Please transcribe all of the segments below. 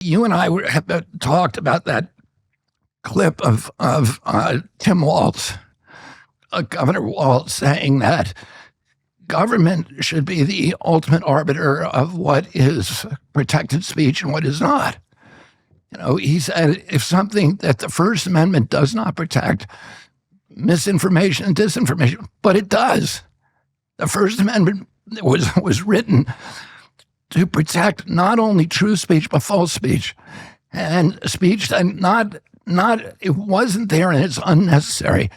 You and I have talked about that clip of Tim Walz, Governor Walz, saying that government should be the ultimate arbiter of what is protected speech and what is not. He said if something that the First Amendment does not protect, misinformation and disinformation, but it does. The First Amendment was written to protect not only true speech but false speech, and speech that it wasn't there and it's unnecessary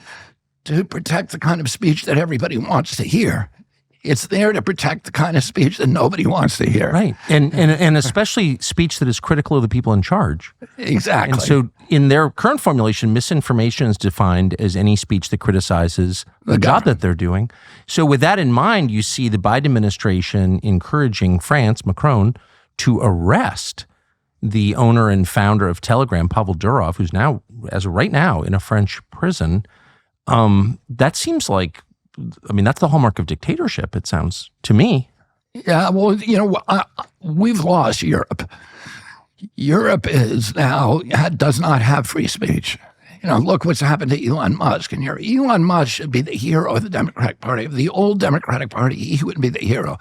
to protect the kind of speech that everybody wants to hear. It's there to protect the kind of speech that nobody wants to hear. Right. And especially speech that is critical of the people in charge. Exactly. And so in their current formulation, misinformation is defined as any speech that criticizes the job that they're doing. So with that in mind, you see the Biden administration encouraging France, Macron, to arrest the owner and founder of Telegram, Pavel Durov, who's now, as of right now, in a French prison. That seems like, that's the hallmark of dictatorship, it sounds to me. Yeah, well, we've lost Europe. Europe does not have free speech. Look what's happened to Elon Musk. And Elon Musk should be the hero of the Democratic Party. Of the old Democratic Party, he wouldn't be the hero.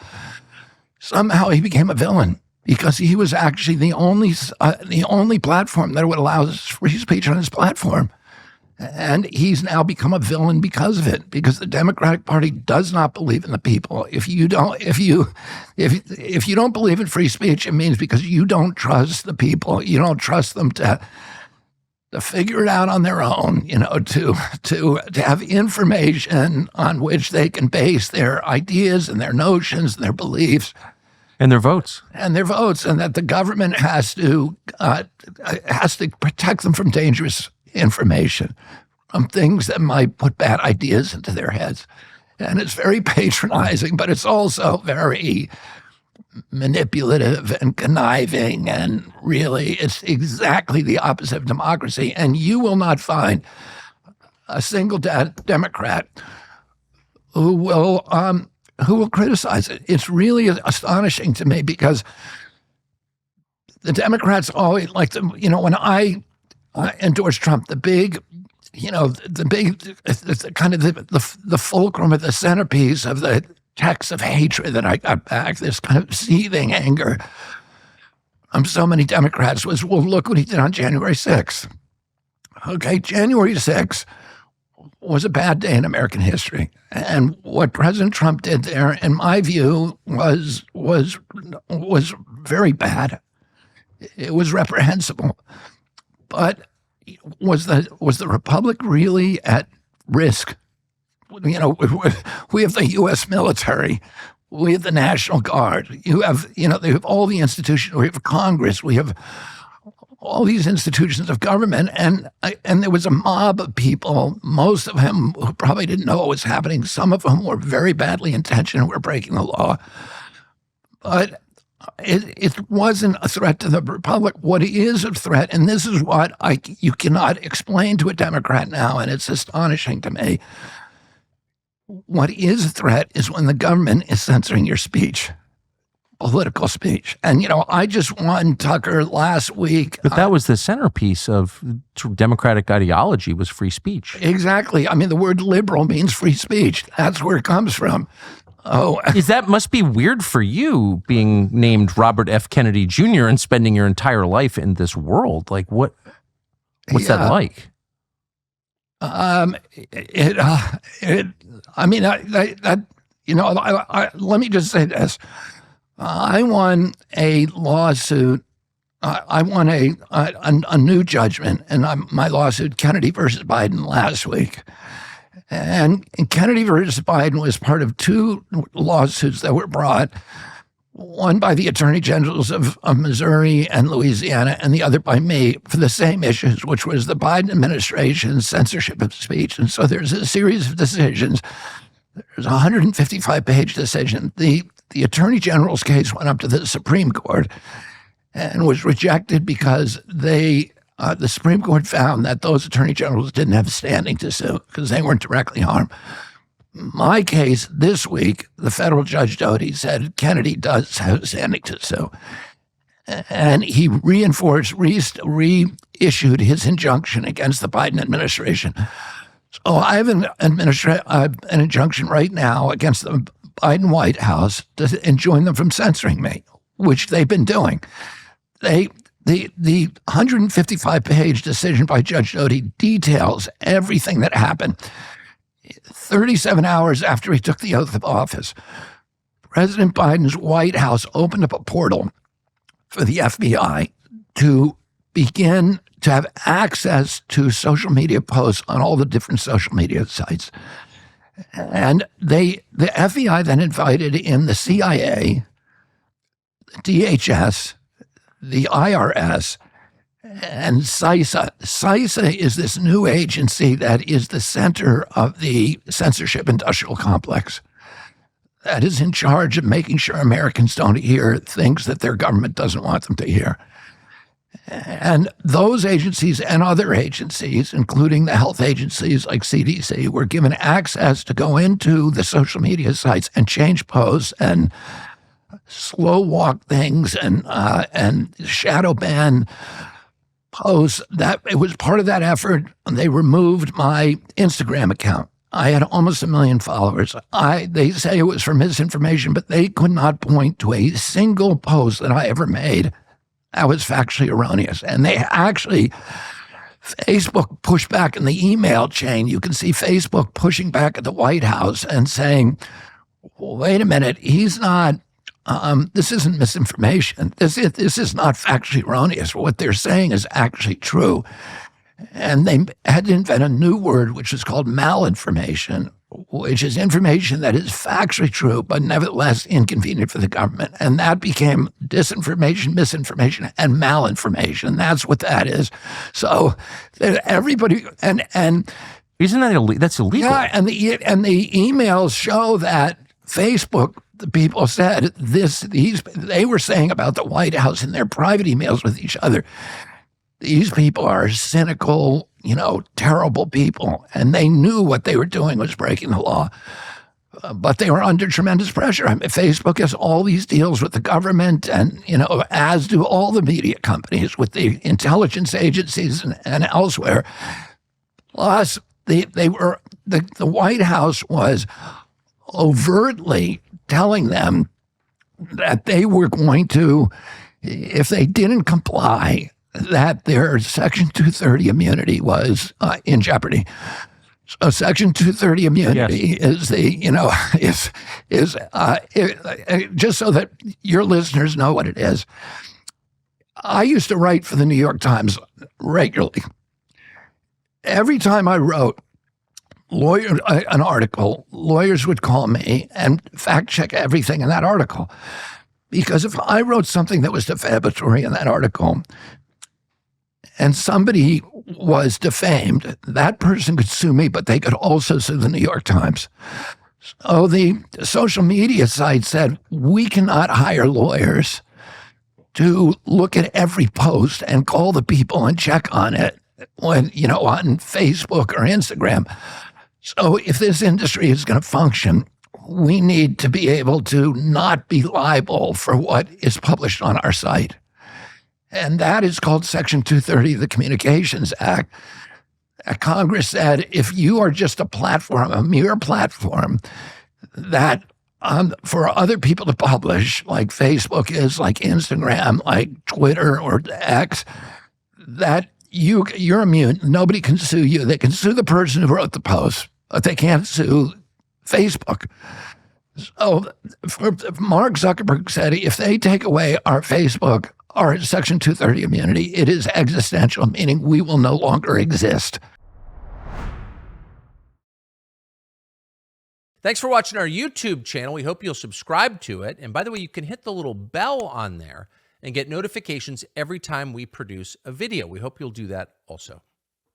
Somehow he became a villain because he was actually the only platform that would allow free speech on his platform. And he's now become a villain because of it, because the Democratic Party does not believe in the people. If you don't believe in free speech, it means because you don't trust the people. You don't trust them to figure it out on their own, to have information on which they can base their ideas and their notions and their beliefs. And their votes. And that the government has to protect them from dangerous information, from things that might put bad ideas into their heads. And it's very patronizing, but it's also very manipulative and conniving, and really it's exactly the opposite of democracy. And you will not find a single Democrat who will criticize it. It's really astonishing to me because the Democrats always like to, when I endorsed Trump, the fulcrum of the centerpiece of the text of hatred that I got back, this kind of seething anger from so many Democrats was, well, look what he did on January 6th. Okay, January 6th was a bad day in American history. And what President Trump did there, in my view, was very bad. It was reprehensible. But was the Republic really at risk? We have the U.S. military, we have the National Guard, they have all the institutions, we have Congress, we have all these institutions of government, and there was a mob of people, most of them who probably didn't know what was happening. Some of them were very badly intentioned and were breaking the law. But it wasn't a threat to the Republic. What is a threat, and this is what you cannot explain to a Democrat now, and it's astonishing to me. What is a threat is when the government is censoring your speech, political speech. And, I just won Tucker last week. But that was the centerpiece of Democratic ideology, was free speech. Exactly. The word liberal means free speech. That's where it comes from. Oh, that must be weird for you, being named Robert F. Kennedy Jr. and spending your entire life in this world. Like, what's that like? Let me just say this. I won a lawsuit. I won a new judgment, and my lawsuit, Kennedy versus Biden, last week. And Kennedy versus Biden was part of two lawsuits that were brought, one by the attorney generals of Missouri and Louisiana, and the other by me, for the same issues, which was the Biden administration's censorship of speech. And so there's a series of decisions. There's a 155-page decision. The attorney general's case went up to the Supreme Court and was rejected because the Supreme Court found that those attorney generals didn't have standing to sue because they weren't directly harmed. My case this week, the federal Judge Doty said Kennedy does have standing to sue. and he reissued his injunction against the Biden administration. So I have an injunction right now against the Biden White House to enjoin them from censoring me, which they've been doing. The 155-page decision by Judge Doty details everything that happened. 37 hours after he took the oath of office, President Biden's White House opened up a portal for the FBI to begin to have access to social media posts on all the different social media sites. And the FBI then invited in the CIA, the DHS, the IRS, and CISA. CISA is this new agency that is the center of the censorship industrial complex that is in charge of making sure Americans don't hear things that their government doesn't want them to hear. And those agencies and other agencies, including the health agencies like CDC, were given access to go into the social media sites and change posts and slow walk things and shadow ban posts. That it was part of that effort. They removed my Instagram account. I had almost 1 million followers. They say it was for misinformation, but they could not point to a single post that I ever made that was factually erroneous. And they actually, Facebook pushed back in the email chain. You can see Facebook pushing back at the White House and saying, well, wait a minute, he's not, this isn't misinformation. This is not factually erroneous. What they're saying is actually true. And they had to invent a new word, which is called malinformation, which is information that is factually true, but nevertheless inconvenient for the government. And that became disinformation, misinformation, and malinformation. That's what that is. So everybody, and isn't that illegal? That's illegal. Yeah, and the emails show that Facebook, the people said they were saying about the White House in their private emails with each other. These people are cynical, terrible people, and they knew what they were doing was breaking the law. But they were under tremendous pressure. I mean, Facebook has all these deals with the government and, as do all the media companies with the intelligence agencies and elsewhere. Plus, the White House was overtly telling them that they were going to, if they didn't comply, that their Section 230 immunity was in jeopardy. So Section 230 immunity is just so that your listeners know what it is. I used to write for the New York Times regularly. Every time I wrote an article, lawyers would call me and fact check everything in that article. Because if I wrote something that was defamatory in that article, and somebody was defamed, that person could sue me, but they could also sue the New York Times. So the social media site said, we cannot hire lawyers to look at every post and call the people and check on it when, on Facebook or Instagram. So if this industry is going to function, we need to be able to not be liable for what is published on our site. And that is called Section 230 of the Communications Act. Congress said, if you are just a platform, a mere platform that for other people to publish, like Facebook is, like Instagram, like Twitter or X, that you're immune. Nobody can sue you. They can sue the person who wrote the post, but they can't sue Facebook. So Mark Zuckerberg said, if they take away our Facebook, our Section 230 immunity, it is existential, meaning we will no longer exist. Thanks for watching our YouTube channel. We hope you'll subscribe to it. And by the way, you can hit the little bell on there and get notifications every time we produce a video. We hope you'll do that also.